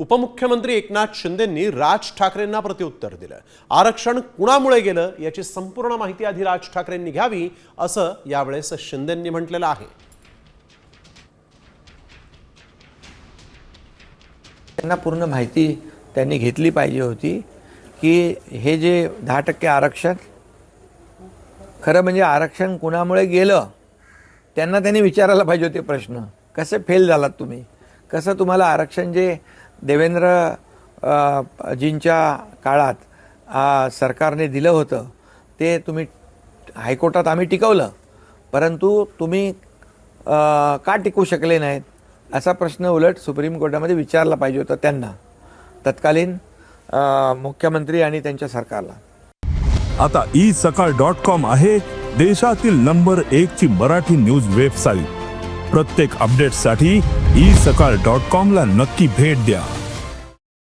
उपमुख्यमंत्री एकनाथ शिंदेंनी राज ठाकरेंना प्रत्युत्तर दिलं। आरक्षण कुणामुळे गेलं याची संपूर्ण माहिती आधी राज ठाकरेंनी घ्यावी असं यावेळेस शिंदेंनी म्हटलेलं आहे। त्यांना पूर्ण माहिती त्यांनी घेतली पाहिजे होती की हे जे 10% आरक्षण खरं म्हणजे आरक्षण कुणामुळे गेलं त्यांना त्यांनी विचारायला पाहिजे होते प्रश्न। कसे फेल झालात तुम्ही, कसं तुम्हाला आरक्षण जे देवेंद्र जींच्या काळात सरकारने दिलं होतं ते तुम्ही हायकोर्टात आम्ही टिकवलं, परंतु तुम्ही का टिकवू शकले नाहीत असा प्रश्न उलट सुप्रीम कोर्टामध्ये विचारला पाहिजे होता त्यांना, तत्कालीन मुख्यमंत्री आणि त्यांच्या सरकारला। आता isakal.com आहे देशातील नंबर 1 ची मराठी न्यूज वेबसाईट। प्रत्येक अपडेटसाठी isakal.com ला नक्की भेट द्या।